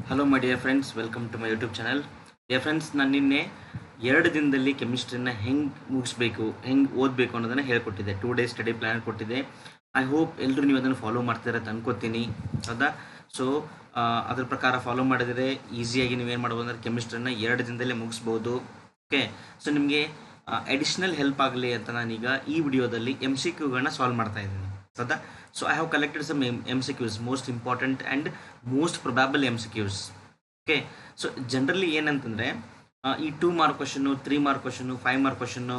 Hello my dear friends, welcome to my YouTube channel. Dear friends, ನಾನು ನಿನ್ನೆ 2 ದಿನದಲ್ಲಿ ಕೆಮಿಸ್ಟ್ರಿನ ಹೆಂಗೆ ಮುಗಿಸ್ಬೇಕು, ಹೆಂಗೆ ಓದಬೇಕು ಅನ್ನೋದನ್ನು ಹೇಳ್ಕೊಟ್ಟಿದ್ದೆ. 2 ಡೇಸ್ ಸ್ಟಡಿ ಪ್ಲ್ಯಾನ್ ಕೊಟ್ಟಿದ್ದೆ. ಐ ಹೋಪ್ ಎಲ್ಲರೂ ನೀವು ಅದನ್ನು ಫಾಲೋ ಮಾಡ್ತೀರ ಅಂತ ಅನ್ಕೋತೀನಿ. ಹೌದಾ? ಸೊ ಅದ್ರ ಪ್ರಕಾರ ಫಾಲೋ ಮಾಡಿದರೆ ಈಸಿಯಾಗಿ ನೀವೇನು ಮಾಡ್ಬೋದು ಅಂದರೆ ಕೆಮಿಸ್ಟ್ರಿನ 2 ದಿನದಲ್ಲೇ ಮುಗಿಸ್ಬೋದು. ಓಕೆ, ಸೊ ನಿಮಗೆ ಅಡಿಷ್ನಲ್ ಹೆಲ್ಪ್ ಆಗಲಿ ಅಂತ ನಾನೀಗ ಈ ವಿಡಿಯೋದಲ್ಲಿ MCQಗಳನ್ನ ಸಾಲ್ವ್ ಮಾಡ್ತಾ ಇದ್ದೀನಿ. ಹೌದಾ? So I have collected some MCQs, most important and most probable MCQs. Okay, so generally ಏನಂತಂದರೆ ಈ 2 mark question, 3 mark question, 5 mark question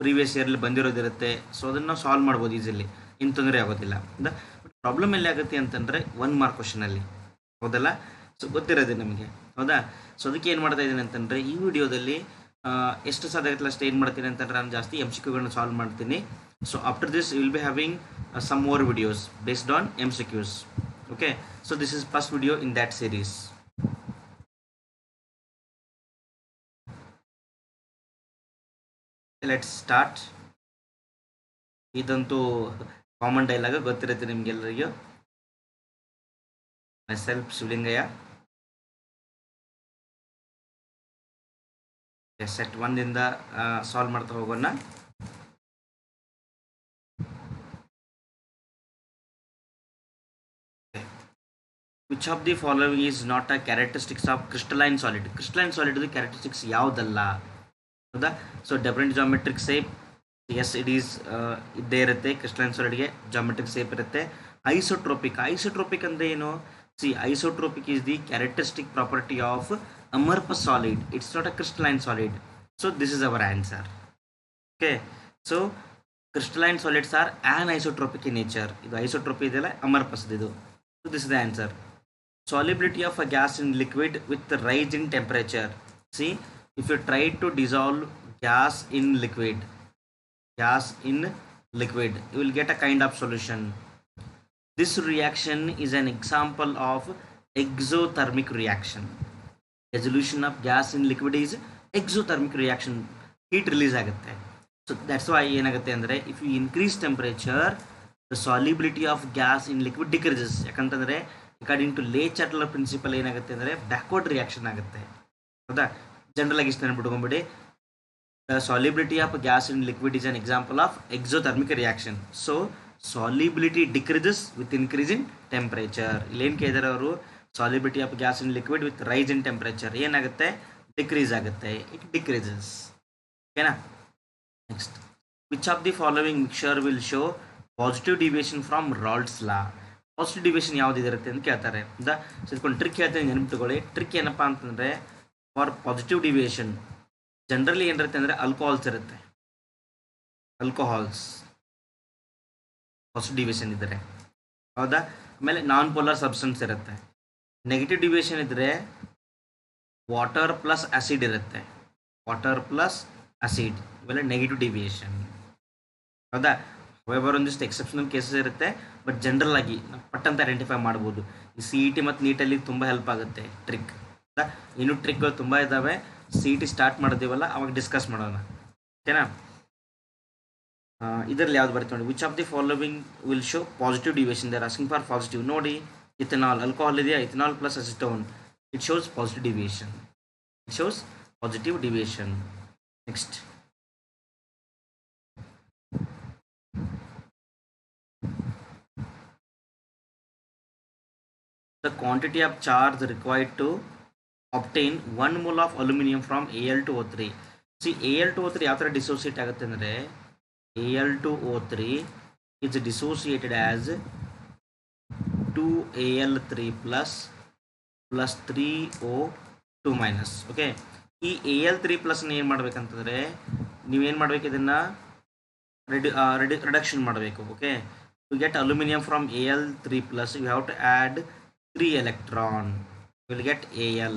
previous yearly ಬಂದಿರೋದಿರುತ್ತೆ. ಸೊ ಅದನ್ನು ನಾವು ಸಾಲ್ವ್ ಮಾಡ್ಬೋದು ಈಸಿಲಿ, ಏನು ತೊಂದರೆ ಆಗೋದಿಲ್ಲ. ಬಟ್ ಪ್ರಾಬ್ಲಮ್ ಎಲ್ಲಿ ಆಗುತ್ತೆ ಅಂತಂದರೆ 1 ಮಾರ್ಕ್ ಕ್ವಶನಲ್ಲಿ. ಹೌದಲ್ಲ? ಸೊ ಗೊತ್ತಿರೋದೆ ನಮಗೆ. ಹೌದಾ? ಸೊ ಅದಕ್ಕೆ ಏನು ಮಾಡ್ತಾ ಇದ್ದೀನಿ ಅಂತಂದರೆ ಈ ವಿಡಿಯೋದಲ್ಲಿ ಎಷ್ಟು ಸಾಧ್ಯ ಆಗುತ್ತಲ್ಲ ಅಷ್ಟು ಏನು ಮಾಡ್ತೀನಿ ಅಂತಂದರೆ ನಾನು ಜಾಸ್ತಿ MCQಗಳನ್ನ ಸಾಲ್ವ್ ಮಾಡ್ತೀನಿ. So after this you will be having some more videos based on MCQs. Okay, so this is first video in that series. Let's start. ಇದಂತೂ ಕಾಮನ್ ಡೈಲಾಗ್ ಗೊತ್ತಿರುತ್ತೆ ನಿಮ್ಗೆಲ್ಲರಿಗೂ. myself ಶಿವಲಿಂಗಯ್ಯ. ಸೆಟ್ 1 ಸಾಲ್ವ್ ಮಾಡ್ತಾ ಹೋಗೋಣ. Which of the following is not a characteristics of crystalline solid? Crystalline solid characteristics ಯಾವುದಲ್ಲ? ಹೌದಾ? So different geometric shape, yes it is ಇದ್ದೇ ಇರುತ್ತೆ. Crystalline ಸಾಲಿಡ್ಗೆ ಜಾಮೆಟ್ರಿಕ್ ಸೇಪ್ ಇರುತ್ತೆ. ಐಸೋಟ್ರೋಪಿಕ್ ಅಂದರೆ ಏನು? See, isotropic is the characteristic property of amorphous solid. It's not a crystalline solid. So this is our answer. Okay, so crystalline solids are anisotropic in nature. ಇದು isotropy ಇದೆಯಲ್ಲ, amorphous ಇದು. So this is the answer. Solubility of a gas in liquid with rise in temperature. See, if you try to dissolve gas in liquid, you will get a kind of solution. This reaction is an example of exothermic reaction. Dissolution of gas in liquid is exothermic reaction. Heat release ಆಗುತ್ತೆ. So that's why ಏನಾಗುತ್ತೆ ಅಂದರೆ if you increase temperature, the solubility of gas in liquid decreases. ಯಾಕಂತಂದರೆ according to ಲೇ ಚಾಟ್ಲರ್ principal ಏನಾಗುತ್ತೆ ಅಂದರೆ backward reaction ಆಗುತ್ತೆ. ಹೌದಾ? General ಆಗಿ ಇಷ್ಟು ನೆನ್ಬಿಟ್ಕೊಂಡ್ಬಿಡಿ. The solubility of gas in liquid is an example of exothermic reaction. So solubility decreases with increase in temperature. ಇಲ್ಲೇನು ಕೇಳಿದಾರೆ ಅವರು? Solubility of gas in liquid with rise in temperature ಏನಾಗುತ್ತೆ? Decrease ಆಗುತ್ತೆ. It decreases. ಓಕೆನಾ? Next, which of the following mixer will show positive deviation from Raoult's law? Positive deviation ಯಾವುದಿರುತ್ತೆ ಅಂತ ಕೇಳ್ತಾರೆ. ಹೌದಾ? ಸೊ ಇದಕ್ಕೊಂದು ಟ್ರಿಕ್ ಹೇಳ್ತೀನಿ, ನೆನಪಿಟ್ಕೊಳ್ಳಿ. ಟ್ರಿಕ್ ಏನಪ್ಪ ಅಂತಂದರೆ, ಫಾರ್ ಪಾಸಿಟಿವ್ ಡಿವಿಯೇಷನ್ ಜನರಲಿ ಏನಿರುತ್ತೆ ಅಂದರೆ ಆಲ್ಕೋಹಾಲ್ಸ್ ಇರುತ್ತೆ. ಆಲ್ಕೋಹಾಲ್ಸ್ ಪಾಸಿಟಿವ್ ಡಿವಿಯೇಷನ್ ಇದ್ದರೆ. ಹೌದಾ? ಆಮೇಲೆ ನಾನ್ ಪೋಲಾರ್ ಸಬ್ಸ್ಟೆನ್ಸ್ ಇರುತ್ತೆ. ನೆಗೆಟಿವ್ ಡಿವಿಯೇಷನ್ ಇದ್ದರೆ ವಾಟರ್ ಪ್ಲಸ್ ಆ್ಯಸಿಡ್ ಇರುತ್ತೆ. ವಾಟರ್ ಪ್ಲಸ್ ಆ್ಯಸಿಡ್ ಇವೆಲ್ಲ ನೆಗೆಟಿವ್ ಡಿವಿಯೇಷನ್. ಹೌದಾ? ವೆಬರ್ ಒಂದಿಷ್ಟು ಎಕ್ಸೆಪ್ಷನಲ್ ಕೇಸಸ್ ಇರುತ್ತೆ, ಬಟ್ ಜನರಲ್ ಆಗಿ ಪಟ್ಟಂತ ಐಡೆಂಟಿಫೈ ಮಾಡ್ಬೋದು. ಈ CET ಮತ್ತು ನೀಟಲ್ಲಿ ತುಂಬ ಹೆಲ್ಪ್ ಆಗುತ್ತೆ ಟ್ರಿಕ್. ಇನ್ನೂ ಟ್ರಿಕ್ಗಳು ತುಂಬ ಇದ್ದಾವೆ. CET ಸ್ಟಾರ್ಟ್ ಮಾಡಿದ್ದೀವಲ್ಲ, ಅವಾಗ ಡಿಸ್ಕಸ್ ಮಾಡೋಣ. ಓಕೆನಾ? ಇದರಲ್ಲಿ ಯಾವ್ದು ಬರುತ್ತೆ ನೋಡಿ. Which of the following will show positive deviation? They are asking for positive. ನೋಡಿ, ಇಥನಾಲ್, ಆಲ್ಕೋಹಾಲ್ ಇದೆಯಾ? Ethanol plus acetone, it shows positive deviation. Next, the quantity of charge required to obtain 1 mole of aluminum from Al2O3. See, Al2O3 ಯಾವ ಥರ dissociate ಆಗುತ್ತೆ ಅಂದರೆ, Al2O3 is dissociated as 2Al3 plus 3O2 minus. Okay, ಈ Al3 ಪ್ಲಸ್ನ ಏನು ಮಾಡಬೇಕಂತಂದರೆ, ನೀವೇನು ಮಾಡಬೇಕು? ಇದನ್ನು reduction ಮಾಡಬೇಕು. Okay, to get aluminum from Al3 plus you have to add 3 electron. You will get Al.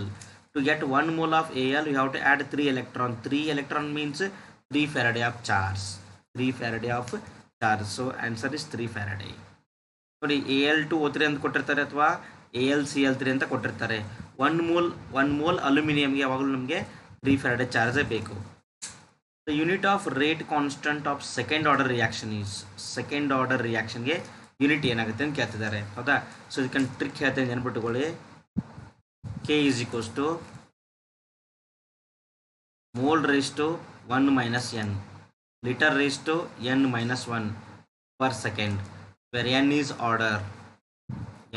To get 1 mole of Al you have to add 3 electron. 3 electron means 3 Faraday of charge. 3 Faraday of charge. So answer is 3 Faraday. ನೋಡಿ, Al2O3 ಅಂತ ಕೊಟ್ಟಿರ್ತಾರೆ ಅಥವಾ AlCl3 ಅಂತ ಕೊಟ್ಟಿರ್ತಾರೆ. 1 mole ಅಲ್ಯೂಮಿನಿಯಮ್ಗೆ ಯಾವಾಗಲೂ ನಮಗೆ 3 Faraday ಚಾರ್ಜೇ ಬೇಕು. The unit of rate constant of second order reaction is, second order reaction ಗೆ ಯೂನಿಟ್ ಏನಾಗುತ್ತೆ ಅಂತ ಕೇಳ್ತಿದ್ದಾರೆ. ಹೌದಾ? ಸೊ ಇದಕ್ಕೆ ಟ್ರಿಕ್ ಹೇಳ್ತೇನೆ, ನೆನ್ಬಿಟ್ಟುಕೊಳ್ಳಿ. K is equals to mole raised to 1 minus n, liter raised to n minus 1 per second, where n is order.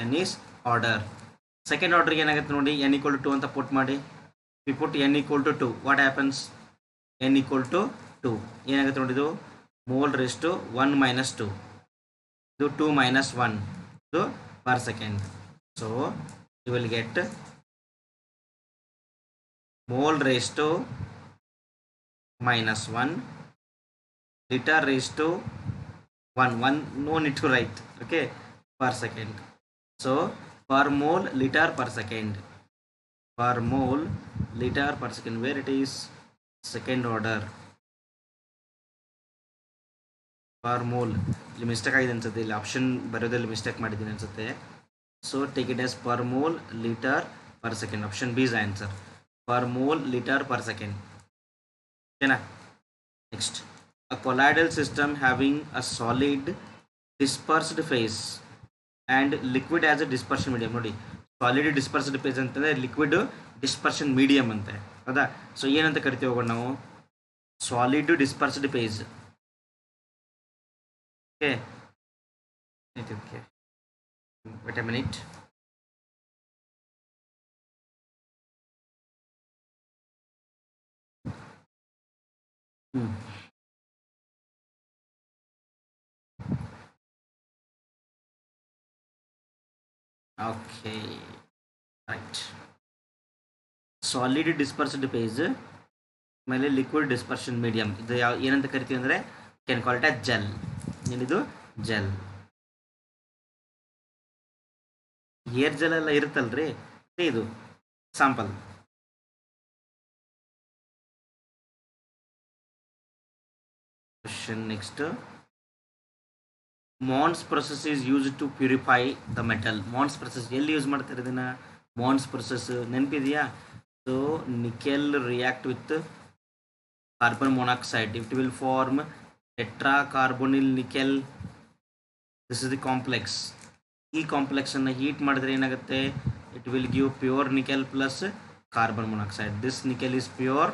n is order. Second order ಏನಾಗುತ್ತೆ ನೋಡಿ, n equal to 2 ಅಂತ ಪುಟ್ ಮಾಡಿ. we put n equal to 2, what happens? n equal to 2 ಏನಾಗುತ್ತೆ ನೋಡಿ, ಇದು mole raised to 1 minus 2, ಇದು 2 minus 1, ಇದು per second. So you will get mole raised to minus 1, liter raised to 1, no need to write, okay, per second. So per mole liter per second, per mole liter per second, where it is second order. per mole ಇಲ್ಲಿ mistake ಆಗಿದೆ ಅನ್ಸುತ್ತೆ, ಇಲ್ಲಿ option ಬರೋದ್ರಲ್ಲಿ mistake ಮಾಡಿದ್ದೀನಿ ಅನ್ಸುತ್ತೆ. So take it as per mole litre per second. Option B is answer, per mole litre per second. ಓಕೆನಾ? Next, a colloidal system having a solid dispersed phase and liquid as a dispersion medium. ನೋಡಿ, solid dispersed phase ಅಂತಂದರೆ liquid dispersion medium ಅಂತೆ, ಹೌದಾ? So ಏನಂತ ಕರಿತೀವಿ ಹೋಗೋಣ ನಾವು, solid dispersed phase. Okay, wait a minute. Okay, right. Solid dispersed phase ಮೇಲೆ liquid dispersion medium, ಇದು ಏನಂತ ಕರಿತೀವಿ ಅಂದರೆ can call it a gel. ಏನಿದು ಜೆಲ್. ಏರ್ ಜೆಲ್ ಎಲ್ಲ ಇರುತ್ತಲ್ರಿ, ಇದು sample. Question next, Mond's process is use to purify the metal. Mond's process ಎಲ್ಲಿ ಯೂಸ್ ಮಾಡ್ತಾರೆ ಇದನ್ನ? ಮಾನ್ಸ್ ಪ್ರೊಸೆಸ್ ನೆನಪಿದೆಯಾ? So nickel react with carbon monoxide, it will form tetracarbonyl nickel. This is the complex. ಈ ಕಾಂಪ್ಲೆಕ್ಸನ್ನು heat ಮಾಡಿದ್ರೆ ಏನಾಗುತ್ತೆ? It will give pure nickel plus carbon monoxide. This nickel is pure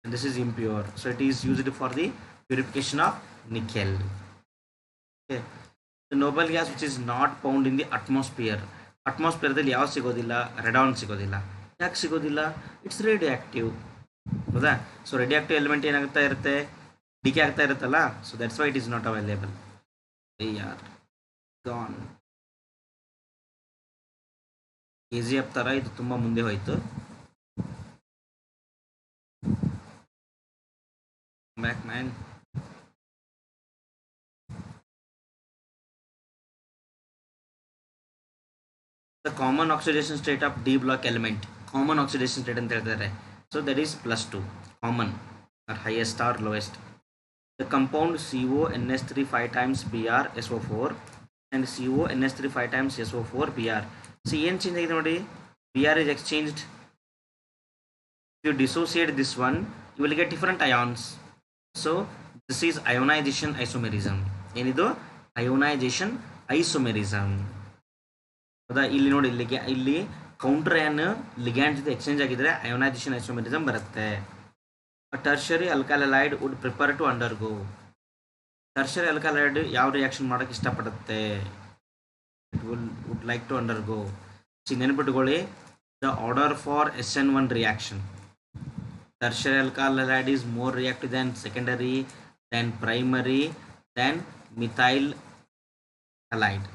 and this is impure, so it is used for the purification of nickel. Okay, the noble gas which is not found in the atmosphere. atmosphere ದಲ್ಲಿ ಯಾವ ಸಿಗೋದಿಲ್ಲ? Radeon ಸಿಗೋದಿಲ್ಲ. ಯಾಕೆ ಸಿಗೋದಿಲ್ಲ? It's radioactive, ಹೌದಾ? So radioactive element ಏನಾಗ್ತಾ ಇರುತ್ತೆ? DK ಆಗ್ತಾ ಇರುತ್ತಲ್ಲ, so that's why it is not available. They are gone. KGF ಥರ ಇದು ತುಂಬ ಮುಂದೆ ಹೋಯಿತು. Back man. The common oxidation state of D block element. Common oxidation state ಅಂತ ಹೇಳ್ತಾರೆ. So that is +2. Common or highest or lowest. The compound CONH3 5 times Br SO4 and CONH3 5 times SO4 Br. See ಏನು change ಆಗಿದೆ ನೋಡಿ, Br is exchanged. If you dissociate this one, you will get different ions. So this is ionization isomerism. ಏನಿದು? Ionization isomerism, ಹೌದಾ? ಇಲ್ಲಿ ನೋಡಿ, ಇಲ್ಲಿ counter an ligand ಜೊತೆ exchange ಆಗಿದ್ರೆ ಅಯೋನೈಸೇಷನ್ ಐಸೋಮೆರಿಸಮ್ ಬರುತ್ತೆ. Tertiary alkyl halide would prefer to undergo. Tertiary alkyl halide ಯಾವ reaction ಮಾಡೋಕ್ಕೆ ಇಷ್ಟಪಡುತ್ತೆ? It would like to undergo. ನೆನ್ಪಿಟ್ಕೊಳ್ಳಿ, the order for SN1 reaction. Tertiary alkylate is more reactive than secondary, than primary, than methyl halide.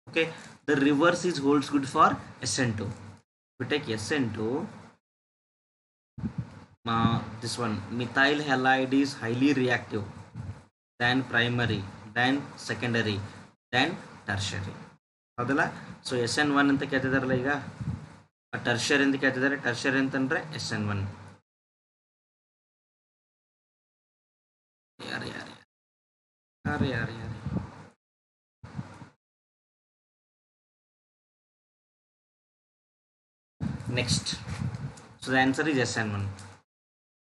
Okay, the reverse is holds good for SN2. If we take SN2, this one methyl halide is highly reactive than primary, than secondary, than tertiary. ಹೌದಲ್ಲ? So SN1 ಅಂತ ಕೇಳ್ತಿದಾರಲ್ಲ, ಈಗ tertiary ಅಂತ ಕೇಳ್ತಿದ್ದಾರೆ. Tertiary ಅಂತಂದ್ರೆ SN1. ಯಾರು next. So the answer is SN1.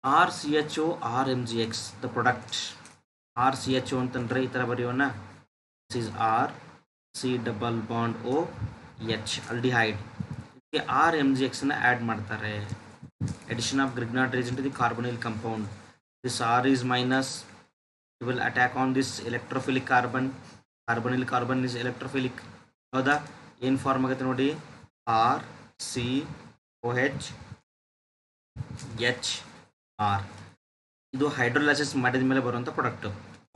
RCHO RMGX the product. RCHO ಅಂತಂದ್ರೆ ಈ ಥರ ಬರೆಯೋಣ. This is R C double bond O H, aldehyde. R M G ಎಕ್ಸನ್ನು ಆ್ಯಡ್ ಮಾಡ್ತಾರೆ. Addition of Grignard reagent to the carbonyl compound. This R is minus, it will attack on this electrophilic carbon. Carbonyl carbon is electrophilic. ಹೌದಾ? ಏನು form ಆಗುತ್ತೆ ನೋಡಿ, R C O H H R. ಇದು hydrolysis ಮಾಡಿದ ಮೇಲೆ ಬರುವಂಥ product.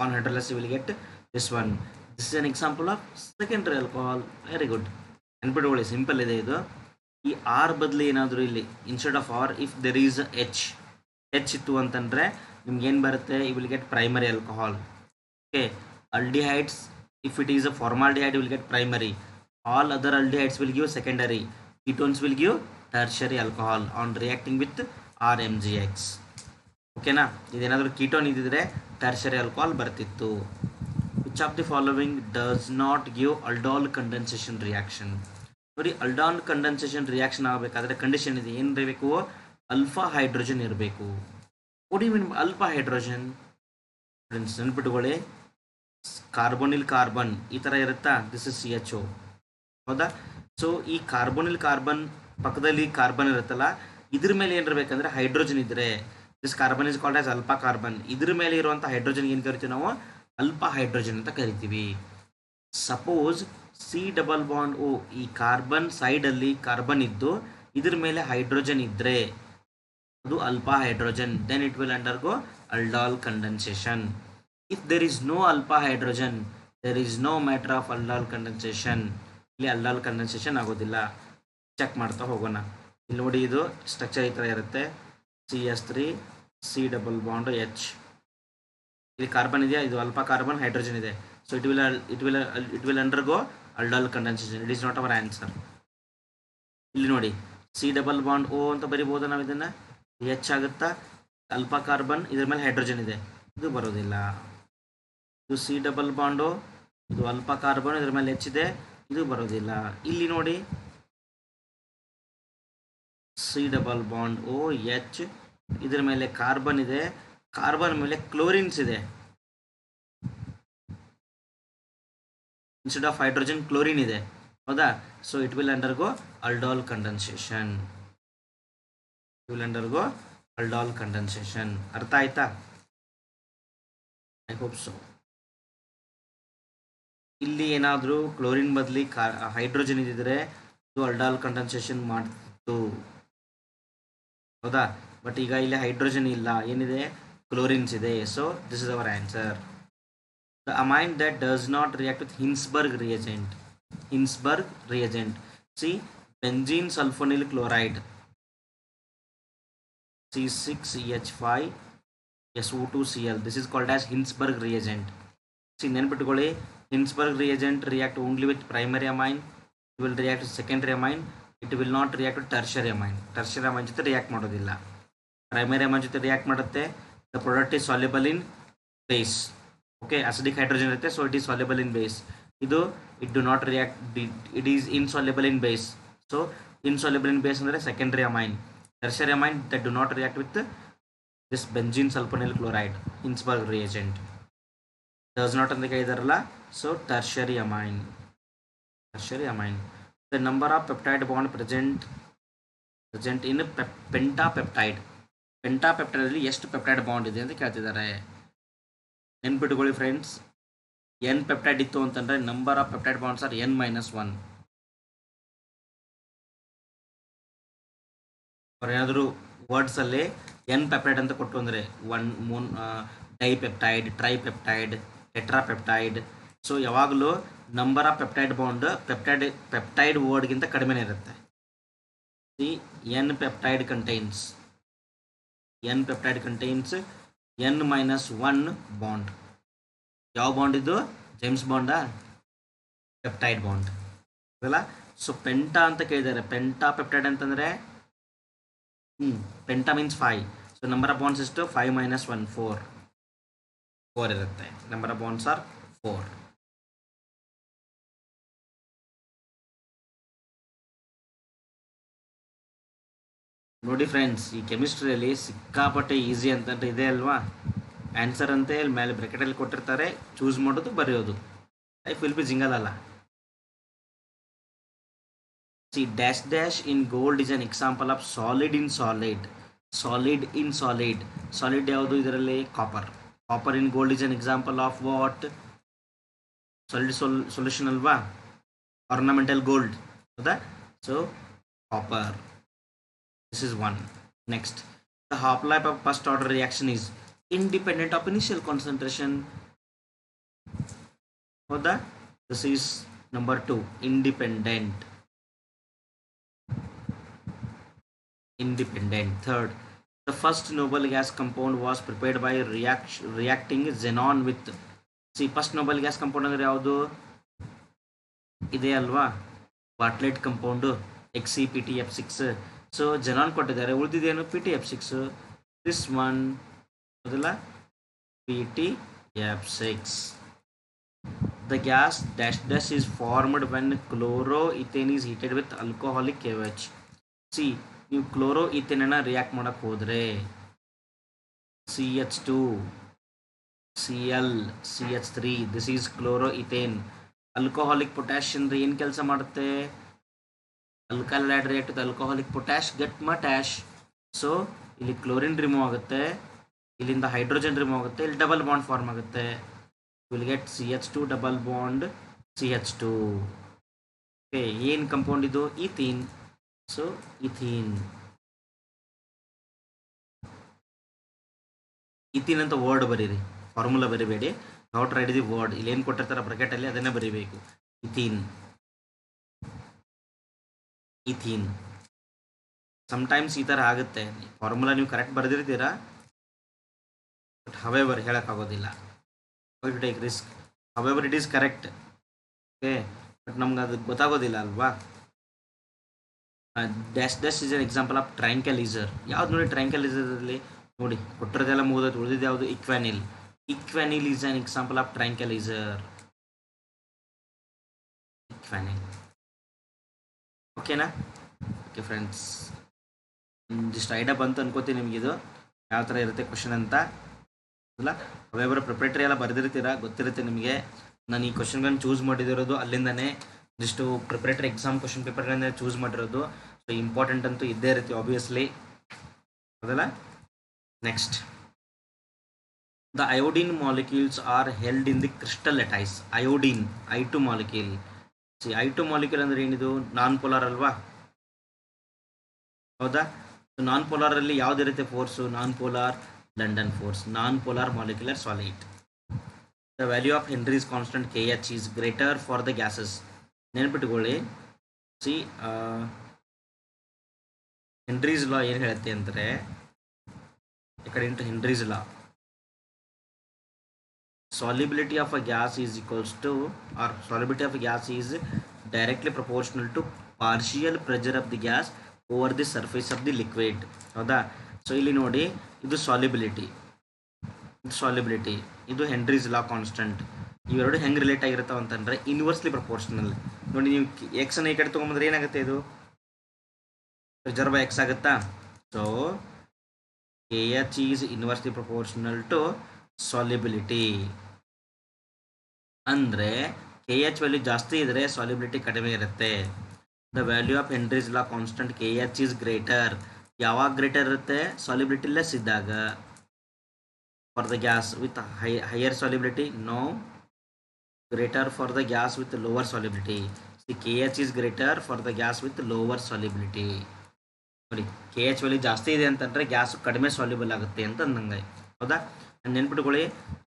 On hydrolysis will get this one. This is an example of secondary alcohol. Very good. ನೆನ್ಪಿಟ್ಕೊಳ್ಳಿ, simple ಇದೆ ಇದು. ಈ ಆರ್ ಬದಲು ಏನಾದರೂ ಇಲ್ಲಿ instead of R if there is H ಇತ್ತು ಅಂತಂದರೆ ನಿಮ್ಗೆ ಏನು ಬರುತ್ತೆ, you will get primary alcohol. Okay, aldehydes, if it is a formaldehyde, you will get primary. All other aldehydes will give secondary. Ketones will give tertiary alcohol on reacting with RMGX. ಓಕೆನಾ? ಇದೇನಾದರೂ ketone ಇದ್ದಿದ್ರೆ tertiary alcohol ಬರ್ತಿತ್ತು. Which of the following does not give aldol condensation reaction? ನೋಡಿ, aldol condensation reaction ಆಗಬೇಕಾದ್ರೆ condition ಇದೆ. ಏನು ಇರಬೇಕು? Alpha hydrogen ಇರಬೇಕು. What you mean alpha hydrogen? Friends ನೆನ್ಪಿಟ್ಕೊಳ್ಳಿ, ಕಾರ್ಬೊನಿಲ್ ಕಾರ್ಬನ್ ಈ ಥರ ಇರುತ್ತಾ, ದಿಸ್ ಇಸ್ CHO. ಹೌದಾ? ಸೊ ಈ ಕಾರ್ಬೊನಿಲ್ ಕಾರ್ಬನ್ ಪಕ್ಕದಲ್ಲಿ ಕಾರ್ಬನ್ ಇರುತ್ತಲ್ಲ, ಇದ್ರ ಮೇಲೆ ಏನಿರಬೇಕಂದ್ರೆ ಹೈಡ್ರೋಜನ್ ಇದ್ದರೆ this carbon is called as alpha carbon. ಇದ್ರ ಮೇಲೆ ಇರುವಂಥ ಹೈಡ್ರೋಜನ್ ಏನು ಕರಿತೀವಿ ನಾವು? ಅಲ್ಫಾ ಹೈಡ್ರೋಜನ್ ಅಂತ ಕರಿತೀವಿ. ಸಪೋಸ್ C+O, ಈ ಕಾರ್ಬನ್ ಸೈಡಲ್ಲಿ ಕಾರ್ಬನ್ ಇದ್ದು ಇದ್ರ ಮೇಲೆ ಹೈಡ್ರೋಜನ್ ಇದ್ದರೆ ಅದು alpha hydrogen. Then it will undergo aldol condensation. If there is no alpha hydrogen, there is no matter of aldol condensation. ಇಲ್ಲಿ aldol condensation ಆಗೋದಿಲ್ಲ. ಚೆಕ್ ಮಾಡ್ತಾ ಹೋಗೋಣ. ಇಲ್ಲಿ ನೋಡಿ, ಇದು ಸ್ಟ್ರಕ್ಚರ್ ಈ ಥರ ಇರುತ್ತೆ. CH3 C+H. ಇಲ್ಲಿ ಕಾರ್ಬನ್ ಇದೆಯಾ, ಇದು ಅಲ್ಫಾ ಕಾರ್ಬನ್, ಹೈಡ್ರೋಜನ್ ಇದೆ. So it will undergo aldol condensation. It is not our answer. ಇಲ್ಲಿ ನೋಡಿ, C+O ಅಂತ ಬರಿಬೋದು ನಾವು. ಇದನ್ನು H ಆಗುತ್ತಾ, ಅಲ್ಫಾ ಕಾರ್ಬನ್, ಇದ್ರ ಮೇಲೆ ಹೈಡ್ರೋಜನ್ ಇದೆ, ಇದು ಬರೋದಿಲ್ಲ. ಇದು C+O, ಇದು ಅಲ್ಫಾ ಕಾರ್ಬನ್, ಇದ್ರ ಮೇಲೆ H ಇದೆ, ಇದು ಬರೋದಿಲ್ಲ. ಇಲ್ಲಿ ನೋಡಿ, C+O H, ಇದ್ರ ಮೇಲೆ ಕಾರ್ಬನ್ ಇದೆ, ಕಾರ್ಬನ್ ಮೇಲೆ ಕ್ಲೋರಿನ್ಸ್ ಇದೆ. ಇನ್ಸ್ಟೆಡ್ ಆಫ್ ಹೈಡ್ರೋಜನ್ ಕ್ಲೋರಿನ್ ಇದೆ. ಹೌದಾ? So it will undergo aldol condensation. aldol condensation. ಅರ್ಥ ಆಯ್ತಾ? I hope so. ಇಲ್ಲಿ ಏನಾದರೂ ಕ್ಲೋರಿನ್ ಬದಲಿ ಹೈಡ್ರೋಜನ್ ಇದ್ದಿದ್ರೆ ಇದು aldol condensation ಮಾಡ್ತಿತ್ತು. ಹೌದಾ? ಬಟ್ ಈಗ ಇಲ್ಲಿ ಹೈಡ್ರೋಜನ್ ಇಲ್ಲ, ಏನಿದೆ? ಕ್ಲೋರಿನ್ಸ್ ಇದೆ. So this is our answer. The amine that does not react with Hinsberg reagent. See, benzene sulphonyl chloride C6H5SO2Cl. This is called as Hinsberg reagent. See, ನೆನ್ಪಿಟ್ಕೊಳ್ಳಿ, Hinsberg reagent react only with primary amine. It will react with secondary amine. It will not react with tertiary amine. Tertiary amine ಜೊತೆ react ಮಾಡೋದಿಲ್ಲ. Primary amine ಜೊತೆ react ಮಾಡುತ್ತೆ. The product is soluble in base. Okay, acidic hydrogen ಇರುತ್ತೆ, so it is soluble in base. ಇದು it do not react, it is insoluble in base. So insoluble in base ಅಂದರೆ secondary amine. Tertiary amine that do not react with this benzene sulfonyl chloride, Hinsberg reagent. Does not ಅಂತ ಹೇಳಿದಾರಲ್ಲ, so tertiary amine. The number of peptide bond present in pentapeptide. Pentapeptide ಅಲ್ಲಿ ಎಷ್ಟು peptide bond ಇದೆ ಅಂತ ಕೇಳ್ತಿದ್ದಾರೆ. ನೆನ್ಪಿಟ್ಕೊಳ್ಳಿ friends, n peptide ಇತ್ತು ಅಂತಂದರೆ number of peptide bonds are n-1. ಏನಾದರೂ ವರ್ಡ್ಸಲ್ಲಿ n ಪೆಪ್ಟೈಡ್ ಅಂತ ಕೊಟ್ಟು ಅಂದರೆ ಡೈಪೆಪ್ಟೈಡ್, ಟ್ರೈಪೆಪ್ಟೈಡ್, ಟೆಟ್ರಾಪೆಪ್ಟೈಡ್. ಸೊ ಯಾವಾಗಲೂ number of peptide bond peptide ವರ್ಡ್ಗಿಂತ ಕಡಿಮೆನೇ ಇರುತ್ತೆ. See, n peptide contains n-1 bond. ಯಾವ ಬಾಂಡ್ ಇದು? ಜೇಮ್ಸ್ ಬಾಂಡಾ? ಪೆಪ್ಟೈಡ್ ಬಾಂಡ್ ಅಲ್ಲ. ಸೊ ಪೆಂಟಾ ಅಂತ ಕೇಳಿದ್ದಾರೆ. ಪೆಂಟಾ ಪೆಪ್ಟೈಡ್ ಅಂತಂದರೆ penta means 5. So number of bonds ಎಷ್ಟು? 5 - 1 4 ಇರುತ್ತೆ. Number of bonds are 4. ನೋಡಿ ಫ್ರೆಂಡ್ಸ್, ಈ ಕೆಮಿಸ್ಟ್ರಿಯಲ್ಲಿ ಸಿಕ್ಕಾಪಟ್ಟೆ ಈಸಿ ಅಂತಂದ್ರೆ ಇದೆ ಅಲ್ವಾ? ಆನ್ಸರ್ ಅಂತೆ ಮೇಲೆ ಬ್ರ್ಯಾಕೆಟಲ್ಲಿ ಕೊಟ್ಟಿರ್ತಾರೆ, ಚೂಸ್ ಮಾಡೋದು, ಬರೆಯೋದು. ಲೈಫ್ ವಿಲ್ ಬಿ ಜಿಂಗಲ್ ಅಲ್ಲ. See, dash dash in gold is an example of solid in solid. Solid in solid. Solid ಯಾವುದು ಇದರಲ್ಲಿ copper. Copper in gold is an example of what? Solid solution ಅಲ್ವಾ? Ornamental gold ಹೌದಾ? So copper. This is one. Next, the half-life of first order reaction is independent of initial concentration. ಹೌದಾ? This is number 2. Independent. Third, the first noble gas compound was prepared by reacting xenon with. See, first noble gas compound ಅಂದ್ರೆ ಯಾವುದು ಇದೆ ಅಲ್ವಾ? ಬಾಟ್ಲೆಟ್ compound XePtF6. So xenon ಕೊಟ್ಟಿದ್ದಾರೆ, ಉಳಿದಿದ್ದೇನು PtF6. This one ಅದಲ್ಲ PtF6. The gas dash dash is formed when chloroethane is heated with alcoholic KOH. See, ನೀವು ಕ್ಲೋರೋಇಥೇನನ್ನು react ಮಾಡೋಕ್ಕೆ ಹೋದರೆ CH2 Cl CH3 this is chloroethane. Alcoholic potash ಅಂದರೆ ಏನು ಕೆಲಸ ಮಾಡುತ್ತೆ? alkyl halide react with alcoholic potash get potash. So ಇಲ್ಲಿ chlorine remove ಆಗುತ್ತೆ, ಇಲ್ಲಿಂದ ಹೈಡ್ರೋಜನ್ ರಿಮೂವ್ ಆಗುತ್ತೆ, ಇಲ್ಲಿ ಡಬಲ್ ಬಾಂಡ್ ಫಾರ್ಮ್ ಆಗುತ್ತೆ. Will get CH2 double bond CH2. Okay, ಏನು ಕಂಪೌಂಡ್ ಇದು? ಈಥೀನ್. ಸೊ ಈಥೀನ್ ಅಂತ ವರ್ಡ್ ಬರೀರಿ, ಫಾರ್ಮುಲಾ ಬರಿಬೇಡಿ. Dot write the word. ಇಲ್ಲಿ ಏನು ಕೊಟ್ಟಿರ್ತಾರೆ ಬ್ರಾಕೆಟಲ್ಲಿ ಅದನ್ನೇ ಬರೀಬೇಕು. ಈಥೀನ್. ಸಮ್ಟೈಮ್ಸ್ ಈ ಥರ ಆಗುತ್ತೆ, ಫಾರ್ಮುಲಾ ನೀವು ಕರೆಕ್ಟ್ ಬರೆದಿರ್ತೀರಾ, ಬಟ್ ಹವೆವರ್ ಹೇಳೋಕ್ಕಾಗೋದಿಲ್ಲ. To take risk. However it is correct. Okay, but ನಮ್ಗೆ ಅದು ಗೊತ್ತಾಗೋದಿಲ್ಲ ಅಲ್ವಾ? Dash dash is an example of tranquilliser. ಯಾವ್ದು ನೋಡಿ ಟ್ರ್ಯಾಂಕ್ವಲೈಸರಲ್ಲಿ ನೋಡಿ ಕೊಟ್ಟಿರೋದೆಲ್ಲ ಮುಗಿದೋದು, ಉಳಿದಿದ್ದು ಯಾವುದು? Equanil. Equanil is an example of tranquilliser. Equanil. ಓಕೆನಾ? ಓಕೆ ಫ್ರೆಂಡ್ಸ್, ಒಂದಿಷ್ಟು ಐಡಿಯಾ ಬಂತು ಅನ್ಕೋತೀನಿ ನಿಮಗಿದು ಯಾವ ಥರ ಇರುತ್ತೆ ಕ್ವಶನ್ ಅಂತ ಅಲ್ಲ. ಅವೆಲ್ಲ ಪ್ರಿಪ್ರೇಟರಿ ಎಲ್ಲ ಬರೆದಿರ್ತೀರ, ಗೊತ್ತಿರುತ್ತೆ ನಿಮಗೆ. ನಾನು ಈ ಕ್ವಶನ್ಗಳನ್ನ ಚೂಸ್ ಮಾಡಿದಿರೋದು ಅಲ್ಲಿಂದನೇ, ಇದಿಷ್ಟು ಪ್ರಿಪ್ರೇಟರಿ ಎಕ್ಸಾಮ್ ಕ್ವಶನ್ ಪೇಪರ್ಗಳನ್ನ ಚೂಸ್ ಮಾಡಿರೋದು. ಸೊ ಇಂಪಾರ್ಟೆಂಟ್ ಅಂತೂ ಇದ್ದೇ ಇರುತ್ತೆ ಆಬ್ವಿಯಸ್ಲಿ, ಹೌದಲ್ಲ? Next, the iodine molecules are held in the crystal lattice. Iodine I2 molecule. I2 molecule ಅಂದರೆ ಏನಿದು? ನಾನ್ ಪೋಲಾರ್ ಅಲ್ವಾ? ಹೌದಾ? ನಾನ್ ಪೋಲಾರಲ್ಲಿ ಯಾವುದಿರುತ್ತೆ force? Non polar London force. Non polar molecular solid. The value of Henry's constant KH is greater for the gases. ನೆನ್ಪಿಟ್ಕೊಳ್ಳಿ. See, Henry's law ಏನು ಹೇಳುತ್ತೆ ಅಂದರೆ, according to Henry's law, solubility of a gas is equals to, or solubility of a gas is directly proportional to partial pressure of the gas over the surface of the liquid. ಹೌದಾ? So ಇಲ್ಲಿ ನೋಡಿ, ಇದು solubility, ಇದು Henry's law constant. ಇವೆರಡು ಹೆಂಗೆ relate ಆಗಿರ್ತಾವೆ ಅಂತಂದರೆ inversely proportional. ನೋಡಿ, ನೀವು ಎಕ್ಸನ್ನು ಈ ಕಡೆ ತೊಗೊಂಬಂದ್ರೆ ಏನಾಗುತ್ತೆ? ಇದು ಪ್ರೆಷರ್ ಬೈ ಎಕ್ಸ್ ಆಗುತ್ತಾ? So KH is inversely proportional to solubility. ಅಂದರೆ KH ವ್ಯಾಲ್ಯೂ ಜಾಸ್ತಿ ಇದ್ದರೆ ಸಾಲಿಬಿಲಿಟಿ ಕಡಿಮೆ ಇರುತ್ತೆ. The value of Henry's law constant KH is greater. ಯಾವಾಗ ಗ್ರೇಟರ್ ಇರುತ್ತೆ? ಸಾಲಿಬಿಲಿಟಿ ಲೆಸ್ ಇದ್ದಾಗ. For the gas with higher solubility, no. Greater for the gas with lower solubility. KH is greater for the gas with lower solubility. ನೋಡಿ, KH value ಜಾಸ್ತಿ ಇದೆ ಅಂತಂದರೆ gas ಕಡಿಮೆ soluble ಆಗುತ್ತೆ ಅಂತ ಅಂದಂಗೆ, ಹೌದಾ? ನೆನ್ಪಿಟ್ಕೊಳ್ಳಿ,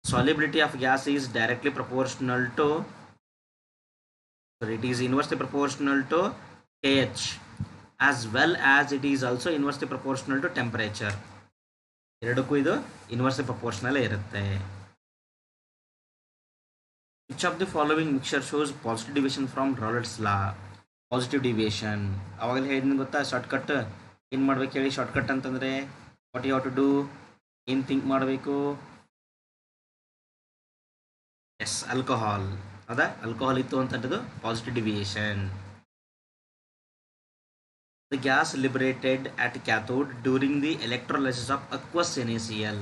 solubility of gas is directly proportional to, it is inversely proportional to KH, as well as it is also inversely proportional to temperature. ಎರಡಕ್ಕೂ ಇದು ಇನ್ವರ್ಸ್ಲಿ ಪ್ರಪೋರ್ಷನಲ್ಲೇ ಇರುತ್ತೆ. Which of the following mixer shows positive deviation from Raoult's law? Positive deviation ಅವಾಗಲೇ ಹೇಳಿದ ಗೊತ್ತಾ? Shortcut ಏನು ಮಾಡ್ಬೇಕು ಹೇಳಿ? ಶಾರ್ಟ್ಕಟ್ ಅಂತಂದರೆ what you have to do? ಏನು ಥಿಂಕ್ ಮಾಡಬೇಕು? Yes, alcohol. ಹೌದಾ? ಆಲ್ಕೋಹಾಲ್ ಇತ್ತು ಅಂತಂಥದ್ದು positive deviation. The gas liberated at cathode during the electrolysis of aqueous NaCl.